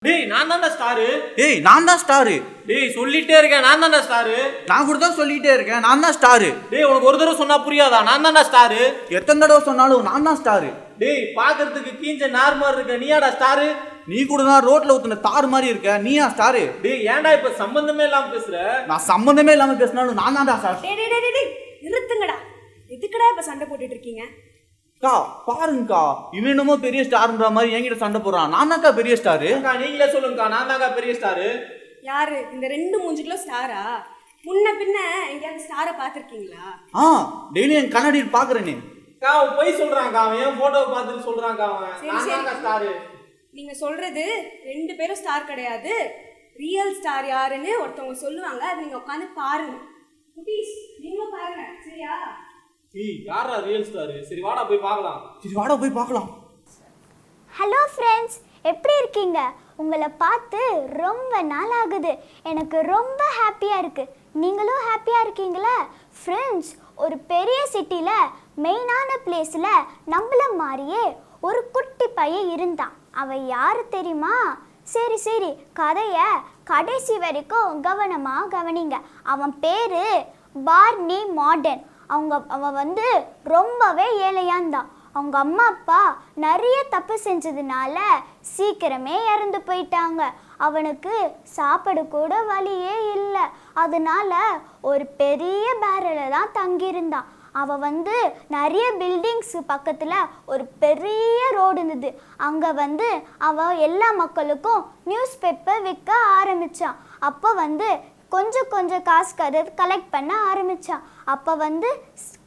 டேய் நான் தான்டா ஸ்டாரு. ஏய் நான் தான் ஸ்டாரு. டேய் சொல்லிட்டே இருக்கேன் நான் தான்டா ஸ்டாரு. நான் கூட தான் சொல்லிட்டே இருக்கேன் நான் தான் ஸ்டாரு. டேய் உனக்கு ஒரு தடவை சொன்னா புரியாதா? நான் தான்டா ஸ்டாரு. எத்தனை தடவை சொன்னாலும் நான் தான் ஸ்டாரு. டேய் பாக்குறதுக்கு கீஞ்ச நார்மல் இருக்க நீயாடா ஸ்டாரு. நீ கூட தான் ரோட்ல ஊத்துன தார் மாதிரி இருக்க, நீயா ஸ்டாரு? டேய் ஏன்டா இப்ப சம்பந்தமே இல்லாம பேசுற? நான் சம்பந்தமே இல்லாம பேசினாலும் நான் தான்டா ஸ்டார். டேய் நிறுத்துங்கடா. எதுக்குடா இப்ப சண்டை போட்டுட்டு இருக்கீங்க? கா பாருங்கக்கா, இவன் என்னமோ பெரிய ஸ்டார்ன்ற மாதிரி என்கிட்ட சண்டை போடுறான். நான் தான்க்கா பெரிய ஸ்டாரு. அக்கா நீங்களே சொல்லுங்கக்கா, நான் தான்க்கா பெரிய ஸ்டாரு. யாரு இந்த ரெண்டு மூஞ்சுக்குள்ள ஸ்டாரா? முன்ன பின்ன எங்கேயாவது ஸ்டாரை பார்த்துருக்கீங்களா? டெய்லி என் கண்ணாடியில் பாக்குறேனே. அக்கா அவன் போய் சொல்றான்க்கா, அவன் என் போட்டோவை பார்த்துட்டு சொல்றான்க்கா அவன். நான் தான்க்கா ஸ்டாரு. நீங்க சொல்றது ரெண்டு பேரும் ஸ்டார் கிடையாது. ரியல் ஸ்டார் யாருன்னு ஒருத்தவங்க சொல்லுவாங்க, அதை நீங்க உட்காந்து பாருங்க. ப்ளீஸ் நீங்க பாருங்க சரியா? ஏய் யாரா ரியல் ஸ்டாரு? சரி வாடா போய் பார்க்கலாம். சரி வாடா போய் பார்க்கலாம். ஹலோ ஃப்ரெண்ட்ஸ், எப்படி இருக்கீங்க? உங்களை பார்த்து ரொம்ப நாள் ஆகுது. எனக்கு ரொம்ப ஹாப்பியாக இருக்குது. நீங்களும் ஹாப்பியாக இருக்கீங்களா? ஃப்ரெண்ட்ஸ், ஒரு பெரிய சிட்டியில் மெயினான பிளேஸில் நம்மள மாதிரியே ஒரு குட்டி பையன் இருந்தான். அவன் யார் தெரியுமா? சரி கதையை கடைசி வரைக்கும் கவனமாக கவனிங்க. அவன் பேர் பார்னி மார்டன். அவன் வந்து ரொம்பவே ஏழையாந்தான். அவங்க அம்மா அப்பா நிறைய தப்பு செஞ்சதுனால சீக்கிரமே இறந்து போயிட்டாங்க. அவனுக்கு சாப்பிட கூட வழியே இல்லை. அதனால ஒரு பெரிய பேரலில் தான் தங்கியிருந்தான். அவன் வந்து நிறைய பில்டிங்ஸ் பக்கத்தில் ஒரு பெரிய ரோடு இருந்தது. அங்கே வந்து அவன் எல்லா மக்களுக்கும் நியூஸ் பேப்பர் விற்க ஆரம்பித்தான். அப்போ வந்து கொஞ்சம் காசு கலெக்ட் பண்ண ஆரம்பித்தான். அப்போ வந்து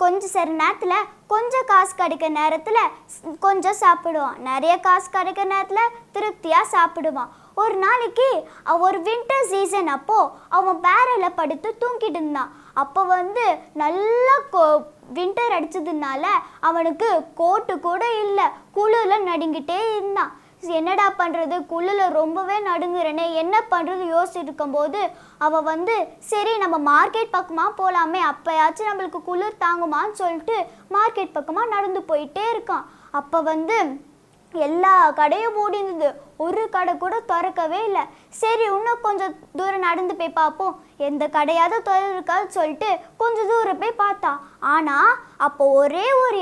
கொஞ்சம் சரி நேரத்தில் கொஞ்சம் காசு கிடைக்கிற நேரத்தில் கொஞ்சம் சாப்பிடுவான். நிறைய காசு கிடைக்கிற நேரத்தில் திருப்தியாக சாப்பிடுவான். ஒரு நாளைக்கு ஒரு வின்டர் சீசன் அப்போது அவன் பேரலில் படுத்து தூங்கிட்டு இருந்தான். அப்போ வந்து நல்லா வின்டர் அடித்ததுனால அவனுக்கு கோட்டு கூட இல்லை. குளிரில் நடுங்கிட்டே இருந்தான். என்னடா பண்ணுறது, குளிரில் ரொம்பவே நடுங்குறேனே, என்ன பண்ணுறது யோசிச்சுட்டு இருக்கும்போது அவள் வந்து சரி நம்ம மார்க்கெட் பக்கமாக போகலாமே, அப்போயாச்சும் நம்மளுக்கு குளிர் தாங்குமான்னு சொல்லிட்டு மார்க்கெட் பக்கமாக நடந்து போயிட்டே இருக்கான். அப்போ வந்து எல்லா கடையும் மூடி இருந்தது. ஒரு கடை கூட திறக்கவே இல்லை. சரி இன்னும் கொஞ்சம் தூரம் நடந்து போய் பார்ப்போம், எந்த கடையாவது திறக்காது சொல்லிட்டு கொஞ்சம் தூரம் போய் பார்த்தான். ஆனால் அப்போ ஒரே ஒரு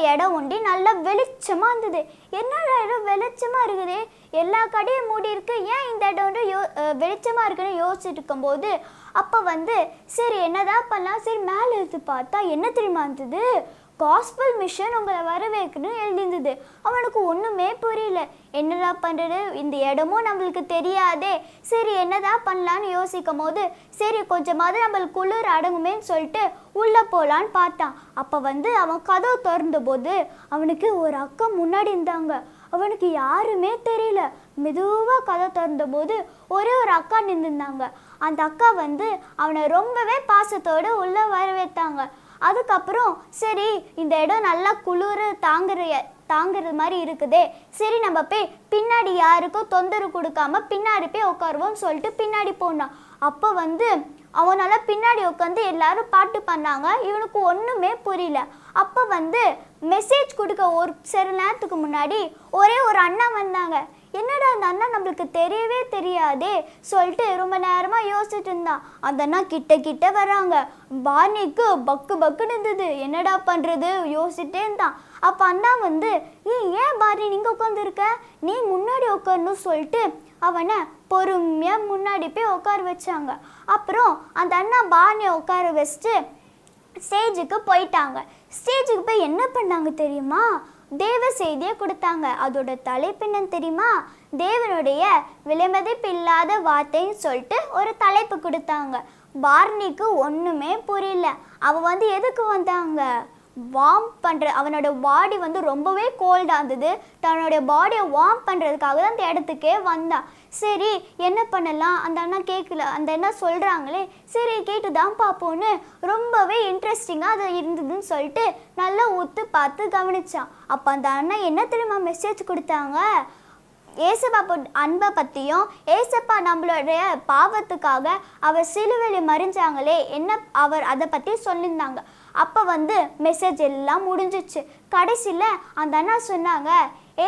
இடம் ஒண்டி நல்லா வெளிச்சமாக இருந்தது. என்னடா இடம் வெளிச்சமாக இருக்குது, எல்லா கடையும் மூடி இருக்கு, ஏன் இந்த இடம் வந்து வெளிச்சமாக இருக்குன்னு யோசிச்சுட்டு இருக்கும்போது அப்போ வந்து சரி என்னதான் பண்ணலாம், சரி மேலே எடுத்து பார்த்தா என்ன தெரியுமா இருந்தது, காஸ்பல் மிஷன் உங்களை வரவேற்கணும்னு எழுதியிருந்தது. அவனுக்கு ஒன்றுமே புரியல. என்னடா பண்ணுறது, இந்த இடமும் நம்மளுக்கு தெரியாதே, சரி என்னதான் பண்ணலான்னு யோசிக்கும் போது சரி கொஞ்சமாவது நம்மளுக்கு குளிர் அடங்குமேன்னு சொல்லிட்டு உள்ளே போகலான்னு பார்த்தான். அப்போ வந்து அவன் கதவை திறந்த போது அவனுக்கு ஒரு அக்கா முன்னாடி இருந்தாங்க. அவனுக்கு யாருமே தெரியல. மெதுவாக கதை திறந்த போது ஒரே ஒரு அக்கா நின்றுருந்தாங்க. அந்த அக்கா வந்து அவனை ரொம்பவே பாசத்தோடு உள்ளே வரவேற்றாங்க. அதுக்கப்புறம் சரி இந்த இடம் நல்லா குளிர் தாங்குறது மாதிரி இருக்குதே, சரி நம்ம போய் பின்னாடி யாருக்கும் தொந்தரவு கொடுக்காம பின்னாடி போய் உட்காருவோம்னு சொல்லிட்டு பின்னாடி போனான். அப்போ வந்து அவனால பின்னாடி உட்காந்து எல்லாரும் பாட்டு பண்ணாங்க. இவனுக்கு ஒன்றுமே புரியல. அப்போ வந்து மெசேஜ் கொடுக்க ஒரு சில நேரத்துக்கு முன்னாடி ஒரே ஒரு அண்ணா வந்தாங்க. என்னடா அந்த அண்ணா நம்மளுக்கு தெரியவே தெரியாதே சொல்லிட்டு ரொம்ப நேரமாக யோசிச்சுட்டு இருந்தான். அந்த அண்ணா கிட்ட வராங்க. பார்னிக்கு பக்குன்னு இருந்தது. என்னடா பண்ணுறது யோசிச்சுட்டே இருந்தான். அப்போ அண்ணா வந்து ஏன் பார்னி நீங்கள் உட்காந்துருக்க, நீ முன்னாடி உட்காரணும் சொல்லிட்டு அவனை பொறுமையாக முன்னாடி போய் உட்கார வச்சாங்க. அப்புறம் அந்த அண்ணா பார்னியை உட்கார வச்சுட்டு ஸ்டேஜுக்கு போயிட்டாங்க. ஸ்டேஜுக்கு போய் என்ன பண்ணாங்க தெரியுமா, தேவ செய்தியை கொடுத்தாங்க. அதோட தலைப்பு என்னன்னு தெரியுமா, தேவனுடைய விலைமதிப்பில்லாத வார்த்தைன்னு சொல்லிட்டு ஒரு தலைப்பு கொடுத்தாங்க. பார்னிக்கு ஒன்றுமே புரியல. அவன் வந்து எதுக்கு வந்தாங்க, வார்ம் பண்ணுற, அவனோட பாடி வந்து ரொம்பவே கோல்டாக இருந்தது. தன்னுடைய பாடியை வார்ம் பண்ணுறதுக்காக தான் அந்த இடத்துக்கே வந்தான். சரி என்ன பண்ணலாம், அந்த அண்ணா கேட்கல, அந்த அண்ணா சொல்கிறாங்களே சரி கேட்டு தான் பார்ப்போன்னு ரொம்பவே இன்ட்ரெஸ்டிங்காக அது இருந்ததுன்னு சொல்லிட்டு நல்லா ஒத்து பார்த்து கவனித்தான். அப்போ அந்த அண்ணா என்ன தெரியுமா மெசேஜ் கொடுத்தாங்க, ஏசப்பா அன்பை பற்றியும் ஏசப்பா நம்மளுடைய பாவத்துக்காக அவர் சிலுவையில் மறிஞ்சாங்களே அவர் அதை பற்றி சொல்லியிருந்தாங்க. அப்போ வந்து மெசேஜ் எல்லாம் முடிஞ்சிச்சு. கடைசியில் அந்த அண்ணா சொன்னாங்க,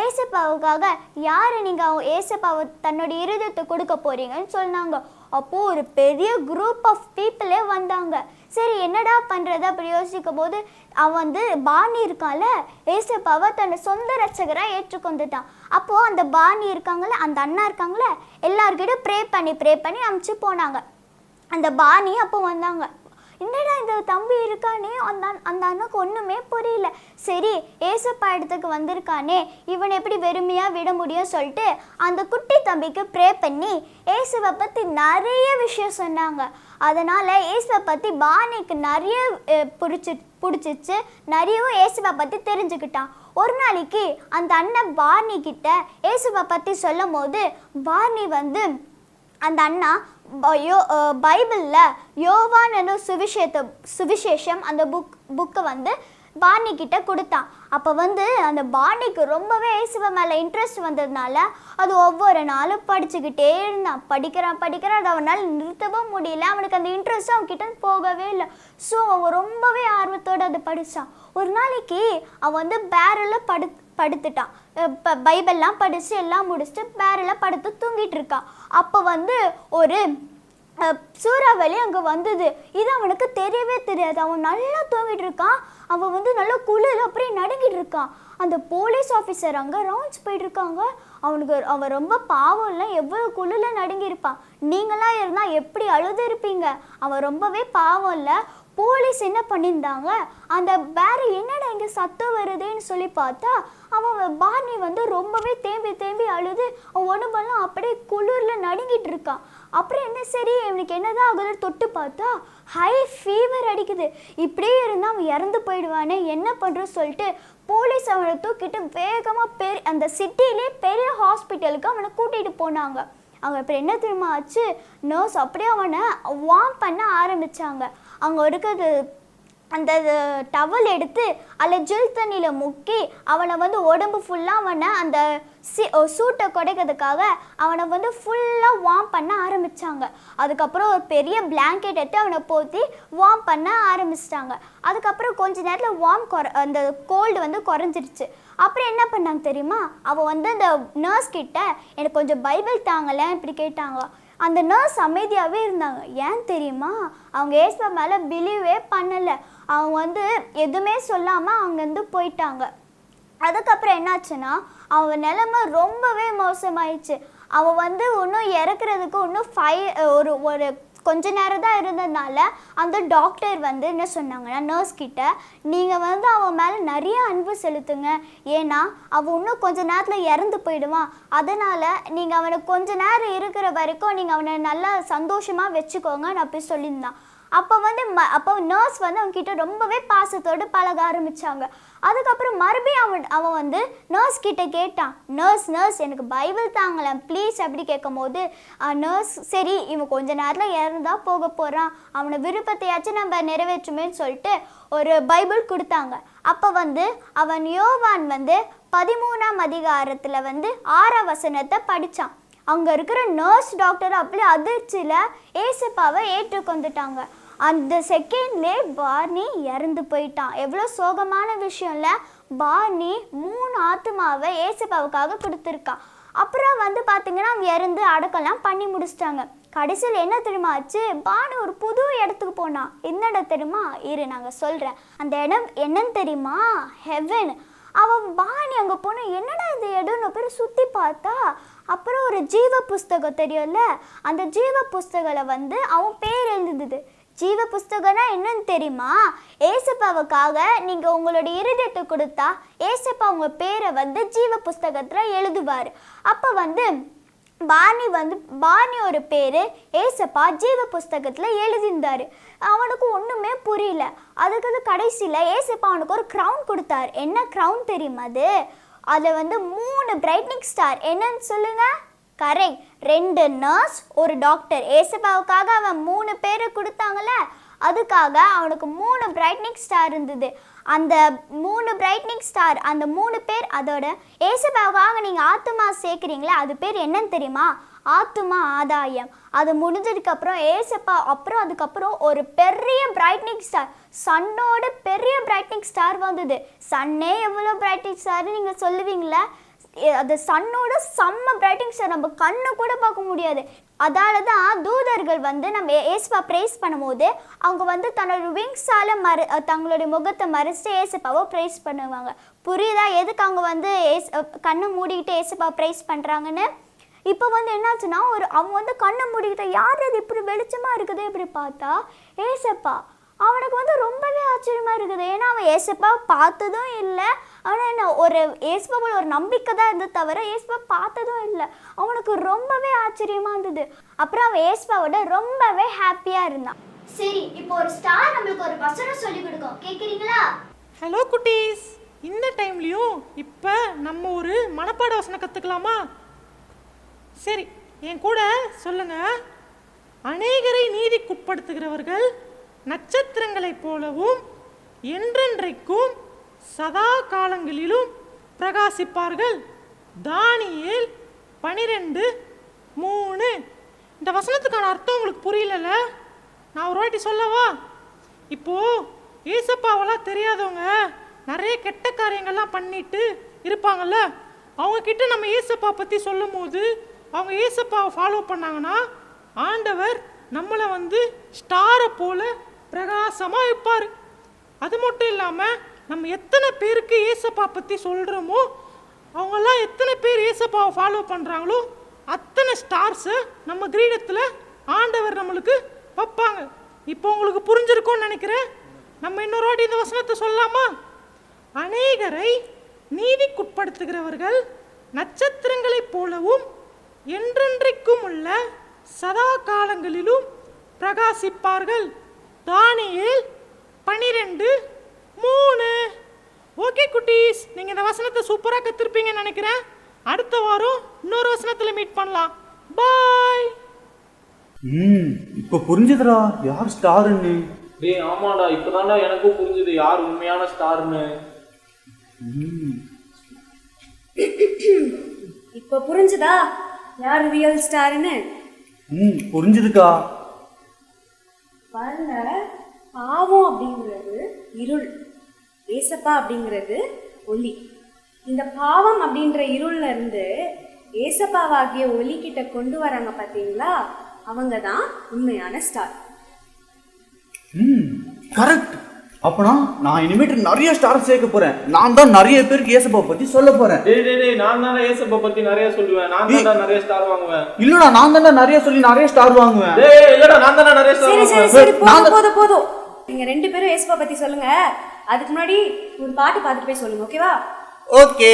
ஏசப்பாவுக்காக யார் நீங்கள் ஏசப்பாவை தன்னுடைய இருதயத்தை கொடுக்க போறீங்கன்னு சொன்னாங்க. அப்போது ஒரு பெரிய குரூப் ஆஃப் பீப்புளே வந்தாங்க. சரி என்னடா பண்ணுறது அப்படி யோசிக்கும் போது அவன் வந்து பாணி இருக்கான்ல, ஏசப்பாவை தன்னை சொந்த ரட்சகராக ஏற்றுக்கொண்டுட்டான். அப்போது அந்த பாணி இருக்காங்களே, அந்த அண்ணா இருக்காங்களே, எல்லார்கிட்டையும் ப்ரே பண்ணி அனுப்பிச்சு போனாங்க. அந்த பாணி அப்போ வந்தாங்க. என்னடா இந்த தம்பி இருக்கானே, அந்த அண்ணனுக்கு ஒன்றுமே புரியல. சரி ஏசப்பா இடத்துக்கு வந்திருக்கானே, இவன் எப்படி வெறுமையாக விட முடியும் சொல்லிட்டு அந்த குட்டி தம்பிக்கு ப்ரே பண்ணி ஏசுவை பற்றி நிறைய விஷயம் சொன்னாங்க. அதனால் ஏசுவை பற்றி பாணிக்கு நிறைய பிடிச்சிச்சு, நிறையவும் ஏசுவை பற்றி தெரிஞ்சுக்கிட்டான். ஒரு நாளைக்கு அந்த அண்ணன் பாணி கிட்ட ஏசுவை பற்றி சொல்லும் போது பாணி வந்து அந்த அண்ணா பைபிளில் யோவான் சுவிசேஷம் அந்த புக்கை வந்து பாணி கிட்ட கொடுத்தான். அப்போ வந்து அந்த பாணிக்கு ரொம்பவே இயேசுவை மேலே இன்ட்ரெஸ்ட் வந்ததுனால அது ஒவ்வொரு நாளும் படிச்சுக்கிட்டே இருந்தான். படிக்கிறான் அது அவனால் நிறுத்தவும் முடியல. அவனுக்கு அந்த இன்ட்ரெஸ்ட்டும் அவன்கிட்ட போகவே இல்லை. ஸோ அவன் ரொம்பவே ஆர்வத்தோடு அதை படித்தான். ஒரு நாளைக்கு அவன் வந்து பேரலில் படுத்துட்டான். பைபிள்லாம் படித்து எல்லாம் முடிச்சுட்டு பேரில் படுத்து தூங்கிட்டு இருக்கான். அப்போ வந்து ஒரு சூறாவளி அங்கே வந்தது. இது அவனுக்கு தெரியவே தெரியாது. அவன் நல்லா தூங்கிட்டு இருக்கான். அவன் வந்து நல்லா குளிர் அப்படியே நடுங்கிட்டு இருக்கான். அந்த போலீஸ் ஆஃபீஸர் அங்கே ரவுண்ட்ஸ் போயிட்டுருக்காங்க. அவன் ரொம்ப பாவம் இல்லை, எவ்வளோ குளிரில் நடுங்கியிருப்பான். நீங்களாம் இருந்தால் எப்படி அழுது இருப்பீங்க. அவன் ரொம்பவே பாவம் இல்லை. போலீஸ் என்ன பண்ணியிருந்தாங்க, அந்த வேறு என்னடா இங்கே சத்தம் வருதுன்னு சொல்லி பார்த்தா அவன் பாணி வந்து ரொம்பவே தேம்பி அழுது அவன் உடம்பெல்லாம் அப்படியே குளிரில் நடுங்கிட்டு இருக்கான். அப்புறம் என்ன சரி இவனுக்கு என்னதான் ஆகுது தொட்டு பார்த்தா ஹை ஃபீவர் அடிக்குது. இப்படியே இருந்தால் அவன் இறந்து போயிடுவானே, என்ன பண்ணுறோன்னு சொல்லிட்டு போலீஸ் அவனை தூக்கிட்டு வேகமாக அந்த சிட்டிலே பெரிய ஹாஸ்பிட்டலுக்கு அவனை கூட்டிகிட்டு போனாங்க. அவங்க இப்போ என்ன தெரியுமா ஆச்சு, நர்ஸ் அப்படியே அவனை வார்ம் பண்ண ஆரம்பித்தாங்க. அங்கே இருக்கிறது அந்த டவல் எடுத்து அதில் ஜில் தண்ணியில் முக்கி அவனை வந்து உடம்பு ஃபுல்லாக அவனை அந்த சூட்டை குறைக்கிறதுக்காக அவனை வந்து ஃபுல்லாக வார்ம் பண்ண ஆரம்பித்தாங்க. அதுக்கப்புறம் ஒரு பெரிய பிளாங்கெட் எடுத்து அவனை போற்றி வார்ம் பண்ண ஆரம்பிச்சிட்டாங்க. அதுக்கப்புறம் கொஞ்ச நேரத்தில் அந்த கோல்டு வந்து குறைஞ்சிருச்சு. அப்புறம் என்ன பண்ணாங்க தெரியுமா, அவன் வந்து அந்த நர்ஸ் கிட்ட எனக்கு கொஞ்சம் பைபிள் தாங்கலை இப்படி கேட்டாங்க. அந்த நர்ஸ் அமைதியாகவே இருந்தாங்க. ஏன் தெரியுமா, அவங்க ஏசுவா மேலே பிலீவே பண்ணலை. அவங்க வந்து எதுவுமே சொல்லாமல் அங்கேருந்து போயிட்டாங்க. அதுக்கப்புறம் என்னாச்சுன்னா அவன் நிலைமை ரொம்பவே மோசமாயிடுச்சு. அவன் வந்து இன்னும் இறக்குறதுக்கு இன்னும் ஒரு கொஞ்ச நேரம் தான் இருந்ததுனால அந்த டாக்டர் வந்து என்ன சொன்னாங்கன்னா நர்ஸ் கிட்ட, நீங்கள் வந்து அவன் மேலே நிறைய அன்பு செலுத்துங்க, ஏன்னா அவன் இன்னும் கொஞ்ச நேரத்தில் இறந்து போயிடுவான். அதனால் நீங்கள் அவனை கொஞ்ச நேரம் இருக்கிற வரைக்கும் நீங்கள் அவனை நல்லா சந்தோஷமாக வச்சுக்கோங்கன்னு அப்படி சொல்லியிருந்தான். அப்போ நர்ஸ் வந்து அவன்கிட்ட ரொம்பவே பாசத்தோடு பழக ஆரம்பித்தாங்க. அதுக்கப்புறம் மறுபடியும் அவன் வந்து நர்ஸ் கிட்ட கேட்டான், நர்ஸ் எனக்கு பைபிள் தாங்களே ப்ளீஸ் அப்படி கேட்கும் போது நர்ஸ் சரி இவன் கொஞ்ச நேரத்தில் இறந்தா போக போகிறான், அவனை விருப்பத்தையாச்சும் நம்ம நிறைவேற்றுமேன்னு சொல்லிட்டு ஒரு பைபிள் கொடுத்தாங்க. அப்போ வந்து அவன் யோவான் வந்து 13ஆம் அதிகாரத்தில் வந்து 6ஆம் வசனத்தை படித்தான். அங்கே இருக்கிற நர்ஸ் டாக்டர் அப்படியே அதிர்ச்சியில் ஏசப்பாவை ஏற்றுக்கொண்டுட்டாங்க. அந்த செகண்ட்லே பார்னி இறந்து போயிட்டான். எவ்வளோ சோகமான விஷயம் இல்லை. பார்னி 3 ஆத்துமாவை ஏசப்பாவுக்காக கொடுத்துருக்கான். அப்புறம் வந்து பார்த்தீங்கன்னா அவங்க இறந்து அடக்கெல்லாம் பண்ணி முடிச்சிட்டாங்க. கடைசியில் என்ன தெரியுமா ஆச்சு, பார்னி ஒரு புது இடத்துக்கு போனான். என்ன இடம் தெரியுமா, நாங்கள் சொல்கிறேன். அந்த இடம் என்னன்னு தெரியுமா, ஹெவன். அவன் பார்னி அங்கே போன என்னடா இந்த இடம்னு பேர் சுற்றி பார்த்தா அப்புறம் ஒரு ஜீவ புஸ்தகம் தெரியும்ல, அந்த ஜீவ புஸ்தகங்களை வந்து அவன் பேர் எழுதுது. ஜீவ புஸ்தகம்னா என்னன்னு தெரியுமா, ஏசப்பாவுக்காக நீங்கள் உங்களோட இருதயத்தை கொடுத்தா ஏசப்பா உங்கள் பேரை வந்து ஜீவ புஸ்தகத்தில் எழுதுவார். அப்போ வந்து பார்னி ஒரு பேர் ஏசப்பா ஜீவ புஸ்தகத்தில் எழுதியிருந்தார். அவனுக்கு ஒன்றுமே புரியல. அதுக்கு கடைசியில் ஏசப்பா அவனுக்கு ஒரு க்ரௌன் கொடுத்தார். என்ன க்ரௌன் தெரியுமா அதில் வந்து 3 பிரைட்னிங் ஸ்டார். என்னன்னு சொல்லுங்க, கரெக்ட், 2 நர்ஸ் ஒரு டாக்டர். ஏசப்பாவுக்காக அவன் 3 பேரை கொடுத்தாங்கல்ல, அதுக்காக அவனுக்கு 3 பிரைட்னிங் ஸ்டார் இருந்தது. அந்த 3 பிரைட்னிங் ஸ்டார், அந்த 3 பேர் அதோட ஏசப்பாவுக்காக நீங்கள் ஆத்துமா சேர்க்குறீங்களே அது பேர் என்னன்னு தெரியுமா, ஆத்துமா ஆதாயம். அது முடிஞ்சதுக்கப்புறம் ஏசப்பா அதுக்கப்புறம் ஒரு பெரிய பிரைட்னிங் ஸ்டார், சன்னோட பெரிய பிரைட்னிங் ஸ்டார் வந்தது. சன்னே எவ்வளோ பிரைட்னிங் ஸ்டார்னு நீங்கள் சொல்லுவீங்களே, அது சன்னோட செம்ம பிரைட்டிங் சார், நம்ம கண்ணு கூட பார்க்க முடியாது. அதால தான் தூதர்கள் வந்து நம்ம ஏசப்பா ப்ரைஸ் பண்ணும்போது அவங்க வந்து தன்னோட விங்ஸால் தங்களுடைய முகத்தை மறைச்சிட்டு ஏசப்பாவை ப்ரைஸ் பண்ணுவாங்க. புரியுதா எதுக்கு அவங்க வந்து கண்ணை மூடிக்கிட்டு ஏசப்பா ப்ரைஸ் பண்ணுறாங்கன்னு? இப்போ வந்து என்னாச்சுன்னா அவன் வந்து கண்ணை மூடிக்கிட்ட யார் அது இப்படி வெளிச்சமாக இருக்குது இப்படி பார்த்தா ஏசப்பா. அவனுக்கு வந்து ரொம்பவே ஆச்சரியமாக இருக்குது. ஏன்னா அவன் ஏசப்பா பார்த்ததும் இல்லை. ஆனால் என்ன ஒரு ஏசப்பாவில் ஒரு நம்பிக்கை தான் இருந்தது தவிர ஏசப்பா பார்த்ததும் இல்லை. அவனுக்கு ரொம்பவே ஆச்சரியமாக இருந்தது. அப்புறம் அவன் ஏசப்பாவோட ரொம்பவே ஹாப்பியாக இருந்தான். சரி, இப்போ ஒரு ஸ்டார் நம்மளுக்கு ஒரு வசனம் சொல்லி கொடுக்கும், கேட்குறீங்களா? ஹலோ குட்டீஸ், இந்த டைம்லையும் இப்போ நம்ம ஒரு மனப்பாட வசனம் கற்றுக்கலாமா? சரி, என் கூட சொல்லுங்க. அநேகரை நீதிக்குட்படுத்துகிறவர்கள் நட்சத்திரங்களைப் போலவும் என்றென்றைக்கும் சதா காலங்களிலும் பிரகாசிப்பார்கள். தானியேல் 12:3. இந்த வசனத்துக்கான அர்த்தம் உங்களுக்கு புரியலல்ல? நான் ஒரு வாட்டி சொல்லவா? இப்போது ஏசப்பாவெல்லாம் தெரியாதவங்க நிறைய கெட்ட காரியங்கள்லாம் பண்ணிட்டு இருப்பாங்கல்ல, அவங்கக்கிட்ட நம்ம ஏசப்பா பற்றி சொல்லும் போது அவங்க ஏசப்பாவை ஃபாலோ பண்ணாங்கன்னா ஆண்டவர் நம்மளை வந்து ஸ்டாரை போல பிரகாசமாக வைப்பார். அது மட்டும் இல்லாமல் நம்ம எத்தனை பேருக்கு ஏசப்பா பற்றி சொல்கிறோமோ அவங்கெல்லாம் எத்தனை பேர் ஏசப்பாவை ஃபாலோ பண்ணுறாங்களோ அத்தனை ஸ்டார்ஸை நம்ம கிரீடத்தில் ஆண்டவர் நம்மளுக்கு வைப்பாங்க. இப்போ உங்களுக்கு புரிஞ்சிருக்கும்னு நினைக்கிறேன். நம்ம இன்னொரு வாட்டி இந்த வசனத்தை சொல்லலாமா? அநேகரை நீதிக்குட்படுத்துகிறவர்கள் நட்சத்திரங்களைப் போலவும் என்றென்றைக்கும் உள்ள சதா காலங்களிலும் பிரகாசிப்பார்கள். தானியேல் 12:3. ஓகே குட்டீஸ், நீங்கள் இந்த வசனத்தை சூப்பராக கற்றுருப்பீங்கன்னு நினைக்கிறேன். அடுத்த வாரம் இன்னொரு வசனத்தில் மீட் பண்ணலாம். பாய். இப்போ புரிஞ்சுதுடா யார் ஸ்டாருன்னு. டேய் ஆமாடா, இப்போதான்டா எனக்கும் புரிஞ்சுது யார் உண்மையான ஸ்டார்னு. இப்போ புரிஞ்சுதா யார் ரியல் ஸ்டார்னு? புரிஞ்சுதுக்கா. பாருங்க, பாவம் அப்படிங்கிறது இருள், ஏசப்பா அப்படிங்கிறது ஒளி. இந்த பாவம் அப்படின்ற இருள்ல இருந்து ஏசப்பாவாகிய ஒளி கிட்ட கொண்டு வராங்க பார்த்தீங்களா, அவங்க தான் உண்மையான ஸ்டார். கரெக்ட். அப்பனா நான் இனிமேட்டு நிறைய ஸ்டார் சேர்க்க போறேன். நான் தான் நிறைய பேருக்கு ஏசப்பா பத்தி சொல்ல போறேன். டேய் நான் தானே ஏசப்பா பத்தி நிறைய சொல்லுவேன். நான் தான் நிறைய ஸ்டார் வாங்குவேன். இல்லடா, நான் தானே நிறைய சொல்லி நிறைய ஸ்டார் வாங்குவேன். டேய் இல்லடா, நான் தானே நிறைய ஸ்டார் சரி வாங்குவேன். சரி சரி, போதும். நீங்க 2 பேரும் ஏசப்பா பத்தி சொல்லுங்க. அதுக்கு முன்னாடி ஒரு பாட்டு பார்த்துட்டு போய் சொல்லுங்க, ஓகேவா? ஓகே.